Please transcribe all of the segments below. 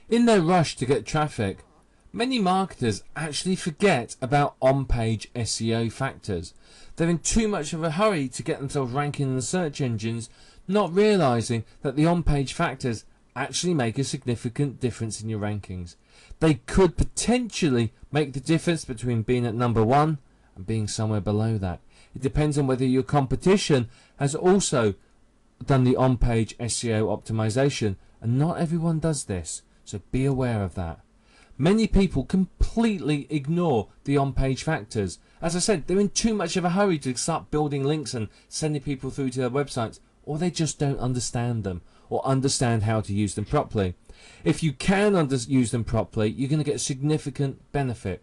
In their rush to get traffic, many marketers actually forget about on-page SEO factors. They're in too much of a hurry to get themselves ranking in the search engines, not realizing that the on-page factors actually make a significant difference in your rankings. They could potentially make the difference between being at number 1 and being somewhere below that. It depends on whether your competition has also done the on-page SEO optimization, and not everyone does this, so be aware of that. Many people completely ignore the on-page factors. As I said, they're in too much of a hurry to start building links and sending people through to their websites, or they just don't understand them or understand how to use them properly. If you can use them properly, you're going to get a significant benefit.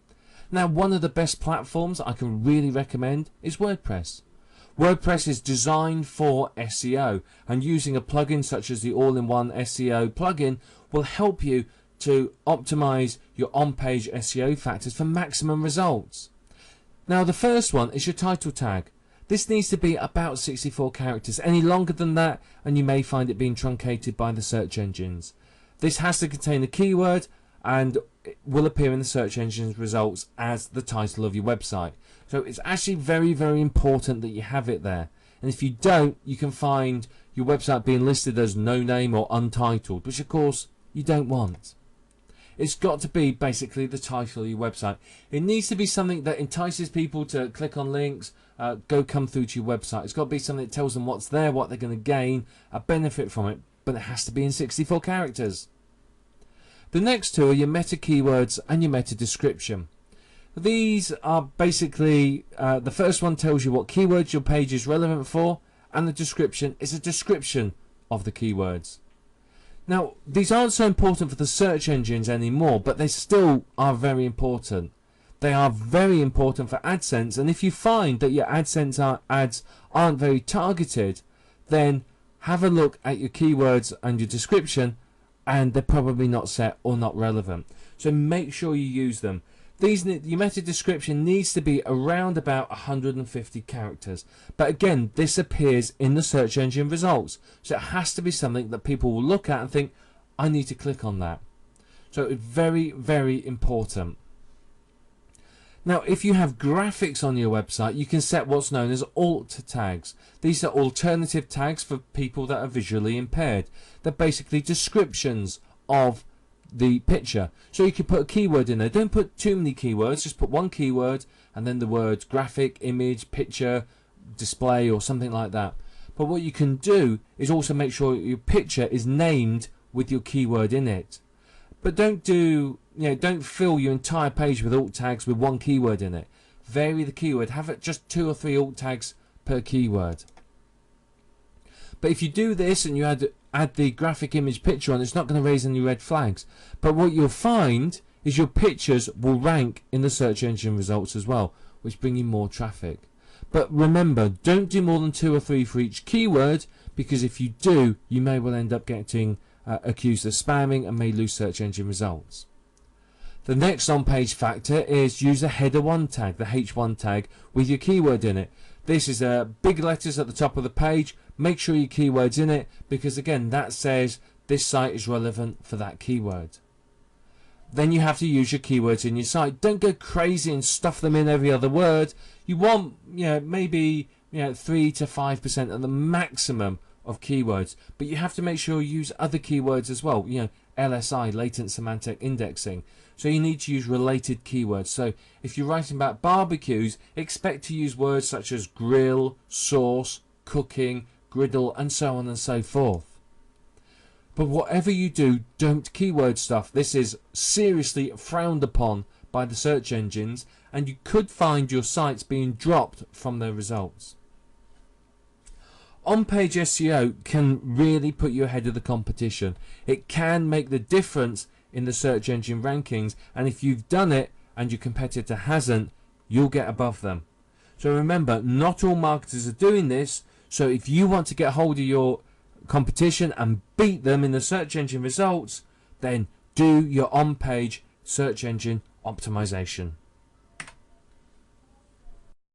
Now, one of the best platforms I can really recommend is WordPress. WordPress is designed for SEO, and using a plugin such as the all-in-one SEO plugin will help you to optimize your on-page SEO factors for maximum results. Now, the first one is your title tag. This needs to be about 64 characters. Any longer than that and you may find it being truncated by the search engines. This has to contain a keyword and it will appear in the search engine's results as the title of your website. So it's actually very, very important that you have it there. And if you don't, you can find your website being listed as no name or untitled, which of course you don't want. It's got to be basically the title of your website. It needs to be something that entices people to click on links, come through to your website. It's got to be something that tells them what's there, what they're going to gain, a benefit from it, but it has to be in 64 characters. The next two are your meta keywords and your meta description. These are basically, the first one tells you what keywords your page is relevant for, and the description is a description of the keywords. Now, these aren't so important for the search engines anymore, but they still are very important. They are very important for AdSense, and if you find that your AdSense ads aren't very targeted, then have a look at your keywords and your description, and they're probably not set or not relevant. So make sure you use them. Your meta description needs to be around about 150 characters. But again, this appears in the search engine results. So it has to be something that people will look at and think, I need to click on that. So it's very, very important. Now, if you have graphics on your website, you can set what's known as alt tags. These are alternative tags for people that are visually impaired. They're basically descriptions of the picture. So you can put a keyword in there. Don't put too many keywords, just put one keyword and then the words graphic, image, picture, display or something like that. But what you can do is also make sure your picture is named with your keyword in it. But don't fill your entire page with alt tags with one keyword in it. Vary the keyword. Have it just 2 or 3 alt tags per keyword. But if you do this and you add the graphic image picture on, it's not going to raise any red flags. But what you'll find is your pictures will rank in the search engine results as well, which bring you more traffic. But remember, don't do more than 2 or 3 for each keyword, because if you do, you may well end up getting accused of spamming and may lose search engine results. The next on-page factor is use a header 1 tag, the H1 tag, with your keyword in it. This is big letters at the top of the page. Make sure your keyword's in it, because again, that says this site is relevant for that keyword. Then you have to use your keywords in your site. Don't go crazy and stuff them in every other word. You want, maybe 3 to 5% of the maximum of keywords, but you have to make sure you use other keywords as well. LSI, latent semantic indexing. So you need to use related keywords. So if you're writing about barbecues, expect to use words such as grill, sauce, cooking, griddle, and so on and so forth. But whatever you do, don't keyword stuff. This is seriously frowned upon by the search engines, and you could find your sites being dropped from their results. On-page SEO can really put you ahead of the competition. It can make the difference in the search engine rankings, and if you've done it and your competitor hasn't, you'll get above them. So remember, not all marketers are doing this, so if you want to get hold of your competition and beat them in the search engine results, then do your on-page search engine optimization.